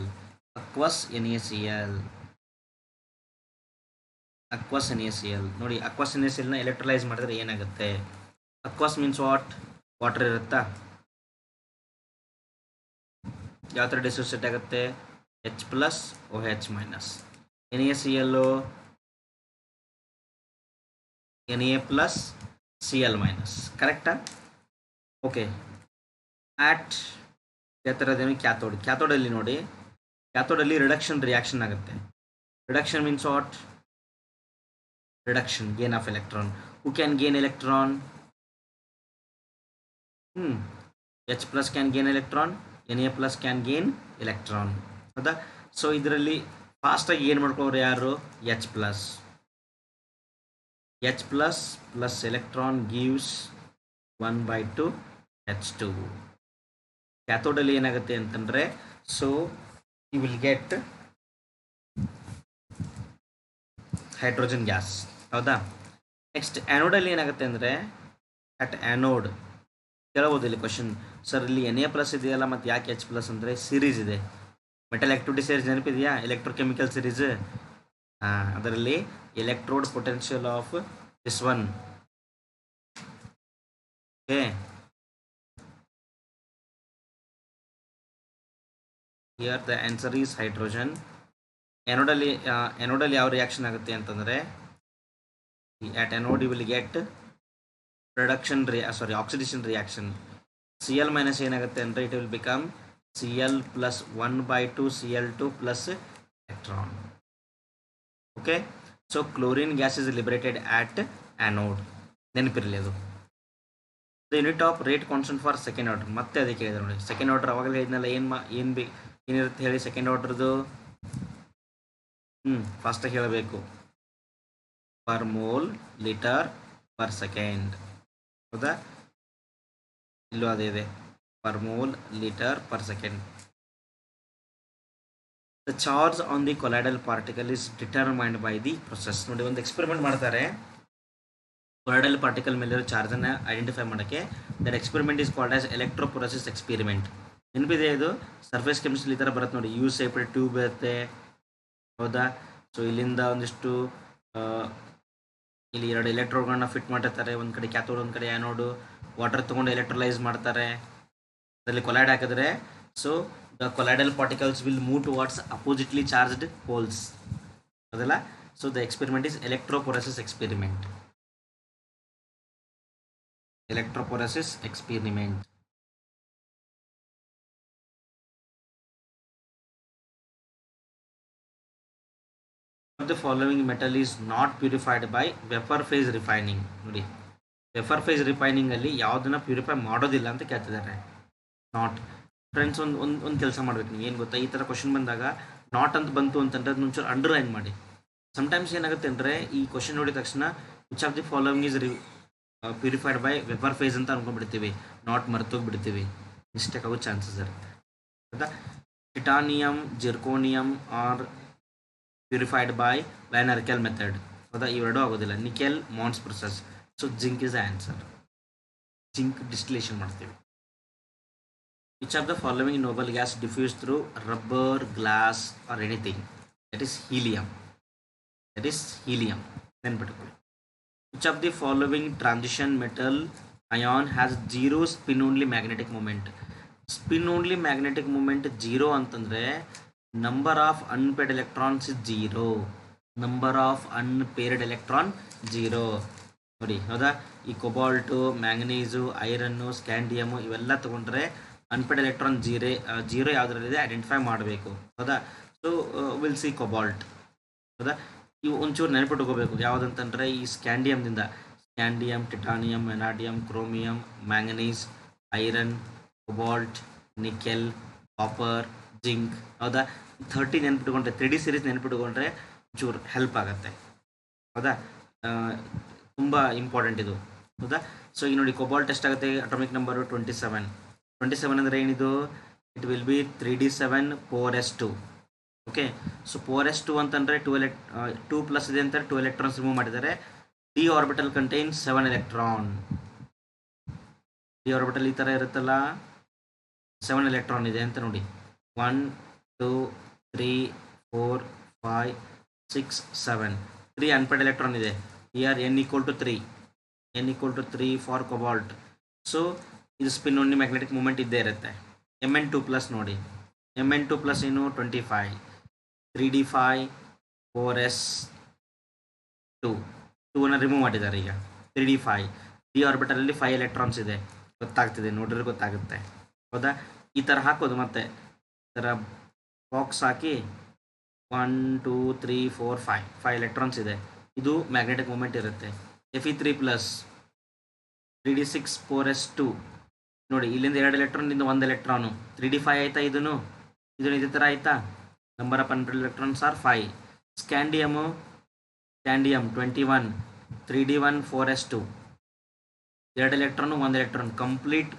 ನೋಡಿ, ಅಕ್ವಸ್ NaCl ನ ಎಲೆಕ್ಟ್ರೋಲೈಸ್ ಮಾಡಿದ್ರೆ ಏನಾಗುತ್ತೆ? ಅಕ್ವಾಸ್ ಮೀನ್ಸ್ ವಾಟ್? ವಾಟರ್ ಇರುತ್ತಾ? ಯಾವ ಥರ ಡಿಸೋಸಿಯೇಟ್ ಆಗುತ್ತೆ? H+OH-. NaCl Na+Cl-. ಕರೆಕ್ಟಾ? ಓಕೆ. ಆಟ್ ಯಾವ ಥರದೇನು ಕ್ಯಾಥೋಡ್. ಕ್ಯಾಥೋಡಲ್ಲಿ ನೋಡಿ, ಕ್ಯಾಥೋಡಲ್ಲಿ ರಿಡಕ್ಷನ್ ರಿಯಾಕ್ಷನ್ ಆಗುತ್ತೆ. Reduction means what? Reduction, gain of electron. Who can gain electron? H+ can gain electron, Na+ can gain electron. ಹೌದಾ? ಸೊ ಇದರಲ್ಲಿ ಫಾಸ್ಟಾಗಿ ಏನು ಮಾಡ್ಕೊಳ್ಳೋರು ಯಾರು? H+. H+ plus electron gives 1/2 H2. ಕ್ಯಾಥೋಡಲ್ಲಿ ಏನಾಗುತ್ತೆ ಅಂತಂದರೆ, so you will get hydrogen gas. ಹೌದಾ? ನೆಕ್ಸ್ಟ್ ಆ್ಯನೋಡಲ್ಲಿ ಏನಾಗುತ್ತೆ ಅಂದರೆ, ಅಟ್ ಆ್ಯನೋಡ್ ಕೇಳಬಹುದು ಇಲ್ಲಿ ಕ್ವಶನ್, ಸರ್ ಇಲ್ಲಿ Na+ ಇದೆಯಲ್ಲ, ಮತ್ತು ಯಾಕೆ H+ ಅಂದರೆ ಸೀರೀಸ್ ಇದೆ. ಮೆಟಲ್ ಆಕ್ಟಿವಿಟಿ ಸೀರೀಸ್ ನೆನಪಿದೆಯಾ? Electrochemical series. ಅದರಲ್ಲಿ electrode potential of this one. Okay, here the answer is hydrogen. ಆ್ಯನೋಡಲ್ಲಿ ಯಾವ ರಿಯಾಕ್ಷನ್ ಆಗುತ್ತೆ ಅಂತಂದರೆ, at anode you will get oxidation reaction. Cl minus ಏನಾಗುತ್ತೆ ಅಂದರೆ, it will become Cl plus 1/2 Cl2 plus electron. Okay, so chlorine gas is liberated at anode. ನೆನಪಿರಲಿ ಅದು. The unit of rate constant for second order. ಮತ್ತೆ ಅದಕ್ಕೆ ಹೇಳಿದ್ರು ನೋಡಿ, second order ಅವಾಗಲೇ ಹೇಳಿದ್ನಲ್ಲ, ಏನಿರುತ್ತೆ ಹೇಳಿ ಸೆಕೆಂಡ್ ಆರ್ಡರ್ದು? ಫಾಸ್ಟಾಗಿ ಹೇಳಬೇಕು. Per mole litre per second. ಹೌದಾ? ಇಲ್ಲೂ ಅದೇ ಇದೆ, per mole litre per second. The charge on the colloidal particle is determined by the process. ನೋಡಿ, ಒಂದು ಎಕ್ಸ್ಪೆರಿಮೆಂಟ್ ಮಾಡ್ತಾರೆ ಕೊಲಾಯ್ಡಲ್ ಪಾರ್ಟಿಕಲ್ ಮೇಲಿರೋ ಚಾರ್ಜನ್ನು ಐಡೆಂಟಿಫೈ ಮಾಡೋಕ್ಕೆ. That experiment is called as electrophoresis experiment. ನೆನಪಿದೆ ಇದು? ಸರ್ಫೇಸ್ ಕೆಮಿಸ್ಟ್ರಿ ಈ ಥರ ಬರುತ್ತೆ ನೋಡಿ, ಯು ಶೇಪ್ಡ್ ಟ್ಯೂಬ್ ಇರುತ್ತೆ. ಹೌದಾ? ಸೊ ಇಲ್ಲಿಂದ ಒಂದಿಷ್ಟು ಇಲ್ಲಿ 2 ಎಲೆಕ್ಟ್ರೋಡ್ಗಳನ್ನ ಫಿಟ್ ಮಾಡಿರ್ತಾರೆ. ಒಂದು ಕಡೆ ಕ್ಯಾಥೋಡ್, ಒಂದು ಕಡೆ ಆ್ಯನೋಡು. ವಾಟರ್ ತೊಗೊಂಡು ಎಲೆಕ್ಟ್ರೋಲೈಸ್ ಮಾಡ್ತಾರೆ. ಅದರಲ್ಲಿ ಕೊಲೈಡ್ ಹಾಕಿದ್ರೆ, so the colloidal particles will move towards oppositely charged holes. ಅದಲ್ಲ? So the experiment is electrophoresis experiment. Electrophoresis experiment. The following metal is not purified by vapor phase refining. ನೋಡಿ, ವೆಫರ್ face refining ಅಲ್ಲಿ ಯಾವುದನ್ನ purify ಮಾಡೋದಿಲ್ಲ ಅಂತ ಕೇಳ್ತಿದ್ದಾರೆ. Not. Friends, ಒಂದು ಕೆಲಸ ಮಾಡ್ಬೇಕು ನೀವು. ಏನು ಗೊತ್ತಾ, ಈ ಥರ ಕ್ವಶನ್ ಬಂದಾಗ ನಾಟ್ ಅಂತ ಬಂತು ಅಂತಂದ್ರೆ ಅದನ್ನ ಒಂಚೂರು ಅಂಡರ್ಲೈನ್ ಮಾಡಿ. ಸಮ್ಟೈಮ್ಸ್ ಏನಾಗುತ್ತೆ ಅಂದರೆ, ಈ ಕ್ವಶನ್ ನೋಡಿದ ತಕ್ಷಣ which of the following is purified by vapour phase ಅಂತ ಅನ್ಕೊಂಡ್ಬಿಡ್ತೀವಿ, ನಾಟ್ ಮರ್ತೋಗ್ಬಿಡ್ತೀವಿ. ಮಿಸ್ಟೇಕ್ ಆಗೋ ಚಾನ್ಸಸ್ ಇರುತ್ತೆ. ಹೌದಾ? Titanium, zirconium are purified by van Arkel method. ಹೌದಾ? ಇವೆರಡೂ ಆಗೋದಿಲ್ಲ. Nickel, Mond's process. So zinc is the answer. Zinc distillation ಮಾಡ್ತೀವಿ. Which of the following noble gas diffuse through rubber, glass or anything? That is helium. ನೆನ್ಪಿಟ್ಕೊಳ್ಳಿ. Which of the following transition metal ion has zero spin only magnetic moment? Spin only magnetic moment zero ಅಂತಂದರೆ number of unpaired electrons is zero. Number of unpaired electron zero. ನೋಡಿ, ಹೌದಾ? ಈ cobalt, manganese, iron, scandium ಇವೆಲ್ಲ ತೊಗೊಂಡ್ರೆ unpaired electron zero ಯಾವುದರಲ್ಲಿದೆ identify ಮಾಡಬೇಕು. ಹೌದಾ? So will see cobalt. ಹೌದಾ? ಇವು ಒಂಚೂರು ನೆನಪಿಟ್ಕೋಬೇಕು. ಯಾವುದಂತಂದರೆ ಈ ಸ್ಕ್ಯಾಂಡಿಯಮ್ನಿಂದ scandium, titanium, vanadium, chromium, manganese, iron, cobalt, nickel, copper, zinc. ಹೌದಾ? 30 ನೆನ್ಪಿಟ್ಕೊಂಡ್ರೆ, 3D ಸೀರೀಸ್ ನೆನ್ಪಿಟ್ಕೊಂಡ್ರೆ ಒಂಚೂರು ಹೆಲ್ಪ್ ಆಗುತ್ತೆ. ಹೌದಾ? ತುಂಬ ಇಂಪಾರ್ಟೆಂಟ್ ಇದು. ಹೌದಾ? ಸೊ ಈಗ ನೋಡಿ, ಕೊಬಾಲ್ಟ್ ಎಷ್ಟಾಗುತ್ತೆ? Atomic number 27. 27 ಅಂದರೆ ಏನಿದು? It will be 3d7 4s2. Okay. So 4s2 ಅಂತಂದರೆ 2 ಪ್ಲಸ್ ಇದೆ ಅಂತಾರೆ, 2 ಎಲೆಕ್ಟ್ರಾನ್ಸ್ ರಿಮೂವ್ ಮಾಡಿದ್ದಾರೆ. D orbital contains 7 electron. D orbital ಈ ಥರ ಇರುತ್ತಲ್ಲ, 7 ಎಲೆಕ್ಟ್ರಾನ್ ಇದೆ ಅಂತ ನೋಡಿ. 1 2 3 4 5 6 7. 3 ಅನ್ಪೇರ್ಡ್ ಎಲೆಕ್ಟ್ರಾನ್ ಇದೆ. Here n = 3. n equal to 3 for cobalt. So ಇದು ಸ್ಪಿನ್ ಓನ್ಲಿ ಮ್ಯಾಗ್ನೆಟಿಕ್ ಮೂಮೆಂಟ್ ಇದ್ದೇ ಇರುತ್ತೆ. Mn2 ಪ್ಲಸ್ ನೋಡಿ, Mn2 ಪ್ಲಸ್ ಏನು 25, 3d5 4s2 2ನ ರಿಮೂವ್ ಮಾಡಿದ್ದಾರೆ. ಈಗ 3d5 ಡಿ ಆರ್ಬಿಟಲಲ್ಲಿ 5 ಎಲೆಕ್ಟ್ರಾನ್ಸ್ ಇದೆ, ಗೊತ್ತಾಗ್ತಿದೆ, ನೋಡಿದ್ರೆ ಗೊತ್ತಾಗುತ್ತೆ ಹೌದಾ. ಈ ಥರ ಹಾಕೋದು, ಮತ್ತೆ ಈ ಥರ ಬಾಕ್ಸ್ ಹಾಕಿ 1 2 3 4 5 ಎಲೆಕ್ಟ್ರಾನ್ಸ್ ಇದೆ, ಇದು ಮ್ಯಾಗ್ನೆಟಿಕ್ ಮೂಮೆಂಟ್ ಇರುತ್ತೆ. Fe3 ಪ್ಲಸ್ 3d6 4s2 ನೋಡಿ, ಇಲ್ಲಿಂದ 2 ಎಲೆಕ್ಟ್ರಾನ್, ಇಲ್ಲಿಂದ 1 ಎಲೆಕ್ಟ್ರಾನು, 3d5 ಆಯಿತಾ. ಇದನ್ನು ಇದೇ ಥರ ಆಯಿತಾ. Number of unpaired electrons are 5. Scandium 21, 3d1 4s2 2 electron 1 electron, complete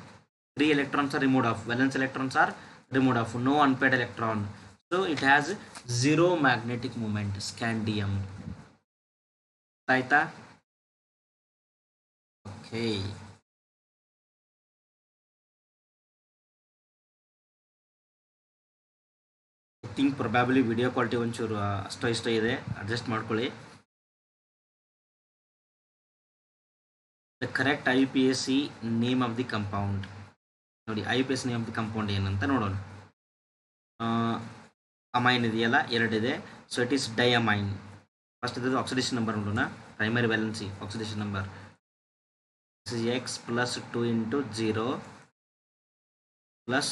3 electrons are removed off, valence electrons are removed off, no unpaired electron, so it has zero magnetic moment. Scandium ಆಯ್ತಾ. Okay, I think probably video quality ಒಂಚೂರು ಅಷ್ಟೋ ಇಷ್ಟ ಇದೆ, adjust ಮಾಡ್ಕೊಳ್ಳಿ. The correct IUPAC name of the compound ನೋಡಿ. IUPAC name of the compound ಏನಂತ ನೋಡೋಣ. Amine ಇದೆಯಲ್ಲ, 2 ಇದೆ, ಸೊ ಇಟ್ ಈಸ್ ಡೈಅಮೈನ್. ಫಸ್ಟ್ ಇದು ಆಕ್ಸಿಡೇಷನ್ ನಂಬರ್ ನೋಡೋಣ. Primary valency oxidation number X plus 2 into 0 plus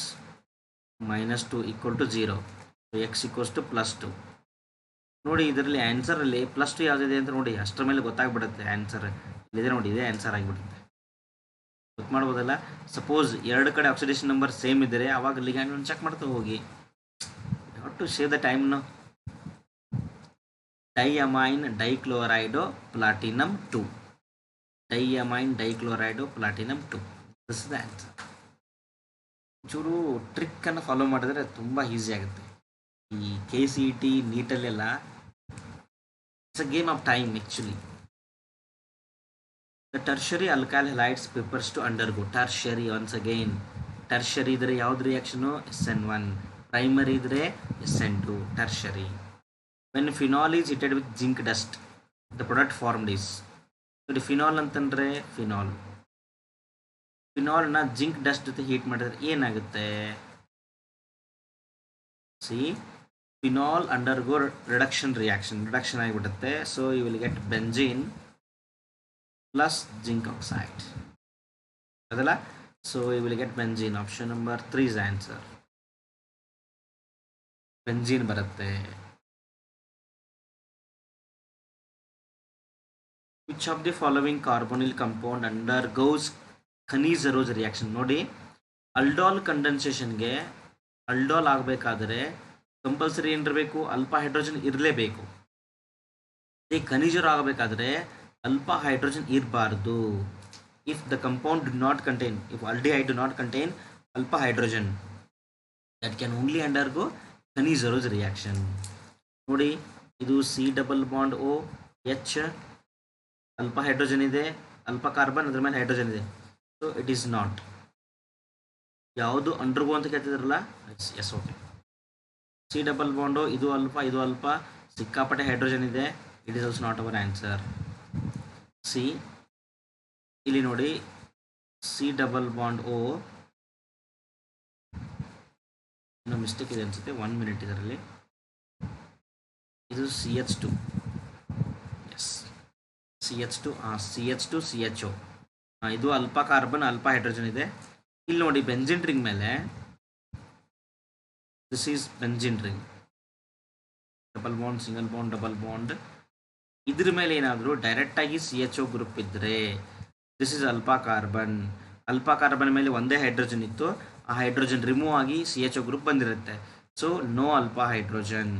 minus 2 equal to 0, so X equals to plus 2. ನೋಡಿ, ಇದರಲ್ಲಿ ಆನ್ಸರಲ್ಲಿ +2 ಯಾವುದಿದೆ ಅಂತ ನೋಡಿ, ಅಷ್ಟರ ಮೇಲೆ ಗೊತ್ತಾಗ್ಬಿಡುತ್ತೆ ಆನ್ಸರ್. ಇಲ್ಲಿದೆ ನೋಡಿ, ಇದೇ ಆನ್ಸರ್ ಆಗಿಬಿಡುತ್ತೆ, ಗೊತ್ತು ಮಾಡ್ಬೋದಲ್ಲ. ಸಪೋಸ್ 2 ಕಡೆ ಆಕ್ಸಿಡೇಷನ್ ನಂಬರ್ ಸೇಮ್ ಇದ್ದರೆ ಅವಾಗ ಲಿಗ್ಯಾಂಡ್ ಚೆಕ್ ಮಾಡ್ತಾ ಹೋಗಿ. ಟು ಸೇವ್ ದ ಟೈಮ್ನ, diamine dichlorido platinum 2, diamine dichlorido platinum 2, this is the answer. ಚೂರು ಟ್ರಿಕ್ಕನ್ನು ಫಾಲೋ ಮಾಡಿದ್ರೆ ತುಂಬ ಈಸಿ ಆಗುತ್ತೆ. ಈ KCET ನೀಟಲ್ಲೆಲ್ಲ it's a game of time actually. The tertiary alkyl halides prefers to undergo. Tertiary once again, tertiary ಇದ್ರೆ ಯಾವ್ದು ರಿಯಾಕ್ಷನು? SN1. ಪ್ರೈಮರಿ ಇದ್ರೆ SN2. Tertiary. When phenol is heated with zinc dust, the product formed is. ನೋಡಿ, phenol ಅಂತಂದರೆ ಫಿನಾಲ್ನ zinc dust ಜೊತೆ heat ಮಾಡಿದ್ರೆ ಏನಾಗುತ್ತೆ? See, phenol undergo reduction ಆಗಿಬಿಡುತ್ತೆ. So you will get benzene plus zinc oxide ಅದಲ್ಲ. So you will get benzene. Option number 3 is answer. Benzene ಬರುತ್ತೆ. Which of the following carbonyl compound undergoes Cannizzaro's reaction? ನೋಡಿ, aldol ಕಂಡೆನ್ಸೇಷನ್ಗೆ ಅಲ್ಡಾಲ್ ಆಗಬೇಕಾದ್ರೆ compulsory ಏನಿರಬೇಕು? Alpha hydrogen ಇರಲೇಬೇಕು. ಈ Cannizzaro ಆಗಬೇಕಾದ್ರೆ alpha hydrogen ಇರಬಾರ್ದು. If the compound do not contain, if aldehyde do not contain alpha hydrogen, that can only undergo Cannizzaro's reaction. ನೋಡಿ, ಇದು C+O(H), alpha hydrogen ಇದೆ, ಅಲ್ಫಾ ಕಾರ್ಬನ್, ಅದ್ರ ಮೇಲೆ ಹೈಡ್ರೋಜನ್ ಇದೆ. So it is not. ಯಾವುದು undergo ಅಂತ ಕೇಳ್ತಿದ್ರಲ್ಲ, ಎಸ್. ಓಕೆ, C+O, ಇದು ಅಲ್ಫಾ, ಸಿಕ್ಕಾಪಟ್ಟೆ ಹೈಡ್ರೋಜನ್ ಇದೆ. It is also not our answer. C, ಇಲ್ಲಿ ನೋಡಿ, C+O ಇನ್ನೂ ಮಿಸ್ಟೇಕ್ ಇದೆ ಅನಿಸುತ್ತೆ, 1 ಮಿನಿಟ್ ಇದರಲ್ಲಿ. ಇದು CH2, ಎಸ್, CH2, CHO. ಇದು ಅಲ್ಫಾ ಕಾರ್ಬನ್, ಅಲ್ಫಾ ಹೈಡ್ರೋಜನ್ ಇದೆ. ಇಲ್ಲಿ ನೋಡಿ, ಬೆಂಜಿನ್ ರಿಂಗ್ ಮೇಲೆ this is benzene ring, double bond, single bond, double bond. ಇದ್ರ ಮೇಲೆ ಏನಾದರೂ ಡೈರೆಕ್ಟಾಗಿ CHO ಗ್ರೂಪ್ ಇದ್ದರೆ this is alpha carbon. Alpha carbon ಮೇಲೆ ಒಂದೇ ಹೈಡ್ರೋಜನ್ ಇತ್ತು, ಆ ಹೈಡ್ರೋಜನ್ ರಿಮೂವ್ ಆಗಿ CHO ಗ್ರೂಪ್ ಬಂದಿರುತ್ತೆ. So no alpha hydrogen.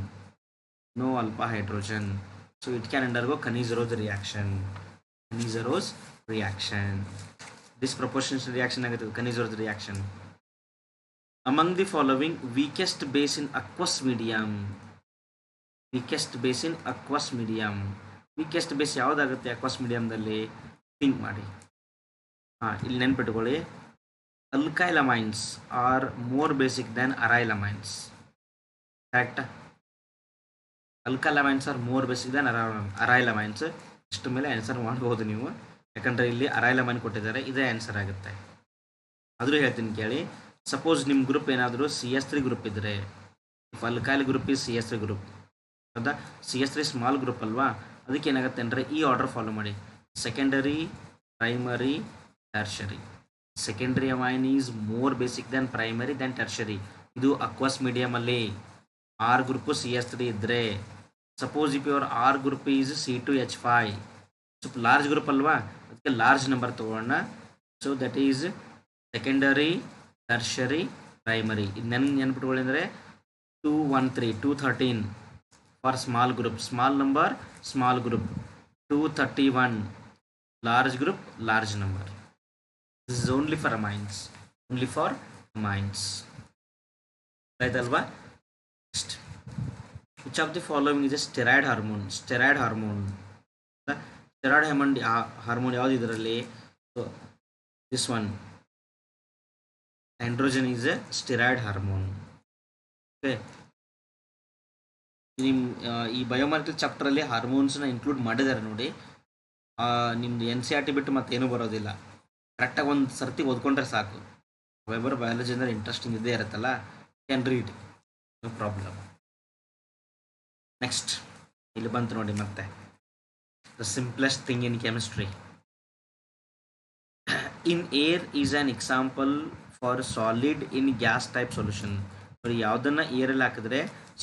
So it can undergo Cannizzaro's reaction. Disproportional reaction ಆಗುತ್ತೆ Cannizzaro's reaction. Among the following weakest base in aqueous medium. Weakest base ಯಾವುದಾಗುತ್ತೆ aqueous ಮೀಡಿಯಮ್ದಲ್ಲಿ? Think ಮಾಡಿ. ಇಲ್ಲಿ ನೆನ್ಪಿಟ್ಕೊಳ್ಳಿ, alkyl amines are more basic than aryl amines. ಕರೆಕ್ಟಾ? Alkyl amines are more basic than aryl amines. ಇಷ್ಟು ಮೇಲೆ answer ಮಾಡ್ಬೋದು ನೀವು. ಯಾಕಂದರೆ ಇಲ್ಲಿ ಅರೈಲಮೈನ್ ಕೊಟ್ಟಿದ್ದಾರೆ, ಇದೇ ಆನ್ಸರ್ ಆಗುತ್ತೆ. ಆದರೂ ಹೇಳ್ತೀನಿ ಕೇಳಿ. ಸಪೋಸ್ ನಿಮ್ಮ ಗ್ರೂಪ್ ಏನಾದರೂ CS3 ಗ್ರೂಪ್ ಇದ್ದರೆ, if alkyl group is CS3 group, ಹೌದಾ? CS3 ಸ್ಮಾಲ್ ಗ್ರೂಪ್ ಅಲ್ವಾ, ಅದಕ್ಕೆ ಏನಾಗುತ್ತೆ ಅಂದರೆ ಈ ಆರ್ಡರ್ ಫಾಲೋ ಮಾಡಿ: secondary, primary, tertiary. Secondary amine is more basic than primary than tertiary. ಇದು ಅಕ್ವಸ್ ಮೀಡಿಯಮಲ್ಲಿ ಆರ್ ಗ್ರೂಪು CS3 ಇದ್ದರೆ, suppose if your R group is C2H5, ಸ್ವಲ್ಪ ಲಾರ್ಜ್ ಗ್ರೂಪ್ ಅಲ್ವಾ, ಅದಕ್ಕೆ ಲಾರ್ಜ್ ನಂಬರ್ ತೊಗೊಳ್ಳೋಣ. So that is secondary, tertiary, primary. ಇದು ನೆನ್ಪಿಟ್ಕೊಳ್ಳಿ ಅಂದರೆ 213, 213 for small group, small number, small group. 231 large group, large number. This is only for amines, only for amines. ಆಯ್ತಲ್ವಾ? Next, which of the following is a steroid hormone? Steroid hormone, steroid hormone ಯಾವುದು ಇದರಲ್ಲಿ? This one, androgen is a steroid hormone. Okay, ನಿಮ್ಮ ಈ biomolecule ಚಾಪ್ಟರಲ್ಲಿ ಹಾರ್ಮೋನ್ಸ್ನ include ಮಾಡಿದ್ದಾರೆ ನೋಡಿ. ನಿಮ್ಮದು NCERT ಬಿಟ್ಟು ಮತ್ತೇನೂ ಬರೋದಿಲ್ಲ. ಕರೆಕ್ಟಾಗಿ ಒಂದು ಸರ್ತಿ ಓದ್ಕೊಂಡ್ರೆ ಸಾಕು. ವೆಬರ್ ಬಯಾಲಜಿ ಅಂದರೆ ಇಂಟ್ರೆಸ್ಟಿಂಗ್ ಇದ್ದೇ ಇರುತ್ತಲ್ಲ, can read, no problem. Next, ಇಲ್ಲಿ ಬಂತು ನೋಡಿ ಮತ್ತೆ the simplest thing in chemistry. In air is an example for solid in gas type solution. ಬರೀ ಯಾವುದನ್ನು ಏರಲ್ಲಿ ಹಾಕಿದ್ರೆ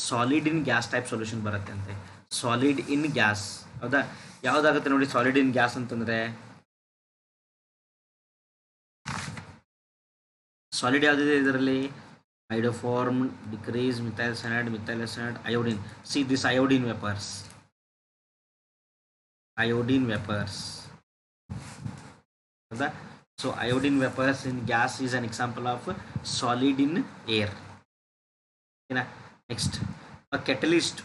solid in gas type solution ಬರುತ್ತೆ ಅಂತೆ. ಸಾಲಿಡ್ ಇನ್ ಗ್ಯಾಸ್, ಹೌದಾ? ಯಾವುದಾಗುತ್ತೆ ನೋಡಿ ಸಾಲಿಡ್ ಇನ್ ಗ್ಯಾಸ್ ಅಂತಂದರೆ? ಸಾಲಿಡ್ ಯಾವುದಿದೆ ಇದರಲ್ಲಿ? ಹೈಡ್ರೋಫಾರ್ಮ್, decrease, methyl cyanide, iodine. See this iodine vapours, ಹೌದಾ? So iodine vapours in gas is an example of solid in air. ಓಕೆನಾ? ನೆಕ್ಸ್ಟ್, ಕೆಟಲಿಸ್ಟ್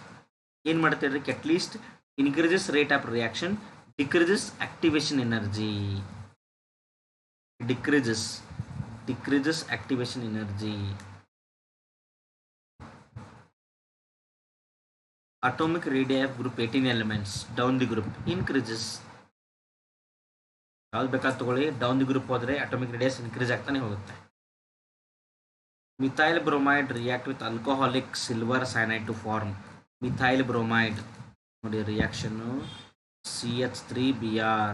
ಏನು ಮಾಡ್ತಾರೆ? Catalyst increases rate of reaction, decreases activation energy. decreases activation energy. Atomic radii of group 18 elements down the group increases. ಯಾವ್ದು ಬೇಕಾದ್ರೆ ತಗೊಳ್ಳಿ, down the group ಹೋದರೆ atomic radius increase ಆಗ್ತಾನೆ ಹೋಗುತ್ತೆ. Methyl bromide react with alcoholic silver cyanide to form. Methyl bromide ನೋಡಿ reaction CH3Br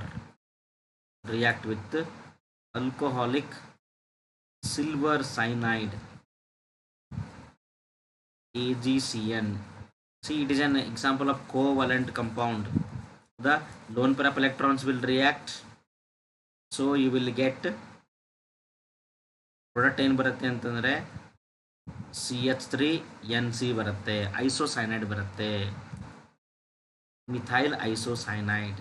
react with alcoholic silver cyanide AgCN. See, it is an example of covalent compound. The lone pair of electrons will react, so you will get product ಏನು ಬರುತ್ತೆ ಅಂತಂದರೆ CH3NC ಬರುತ್ತೆ, isocyanide ಬರುತ್ತೆ, methyl isocyanide.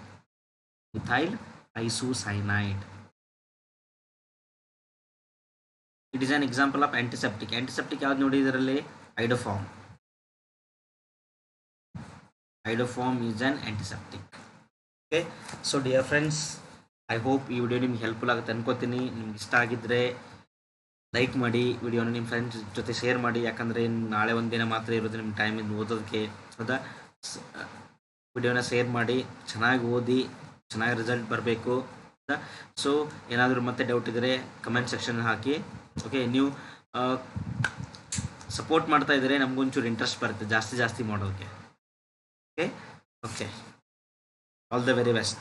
It is an example of antiseptic. Antiseptic ಯಾವ್ದು ನೋಡಿ ಇದರಲ್ಲಿ? ಐಡೋಫಾರ್ಮ್ is an antiseptic. Okay, so dear friends, I hope ಈ video ನಿಮ್ಗೆ ಹೆಲ್ಪ್ಫುಲ್ ಆಗುತ್ತೆ ಅನ್ಕೋತೀನಿ. ನಿಮ್ಗೆ ಇಷ್ಟ ಆಗಿದ್ದರೆ ಲೈಕ್ ಮಾಡಿ, ವಿಡಿಯೋನ ನಿಮ್ಮ ಫ್ರೆಂಡ್ಸ್ ಜೊತೆ ಶೇರ್ ಮಾಡಿ. ಯಾಕಂದರೆ ನಾಳೆ ಒಂದಿನ ಮಾತ್ರ ಇರೋದು ನಿಮ್ಮ ಟೈಮಿಂದ ಓದೋದಕ್ಕೆ, ಹೌದಾ? ವಿಡಿಯೋನ ಶೇರ್ ಮಾಡಿ, ಚೆನ್ನಾಗಿ ಓದಿ, ಚೆನ್ನಾಗಿ ರಿಸಲ್ಟ್ ಬರಬೇಕು, ಹೌದಾ? ಸೊ ಏನಾದರೂ ಮತ್ತೆ ಡೌಟ್ ಇದ್ದರೆ ಕಮೆಂಟ್ ಸೆಕ್ಷನ್ ಹಾಕಿ. ಓಕೆ, ನೀವು ಸಪೋರ್ಟ್ ಮಾಡ್ತಾ ಇದ್ದರೆ ನಮಗೊಂಚೂರು ಇಂಟ್ರೆಸ್ಟ್ ಬರುತ್ತೆ ಜಾಸ್ತಿ ಮಾಡೋದಕ್ಕೆ. Okay, all the very best.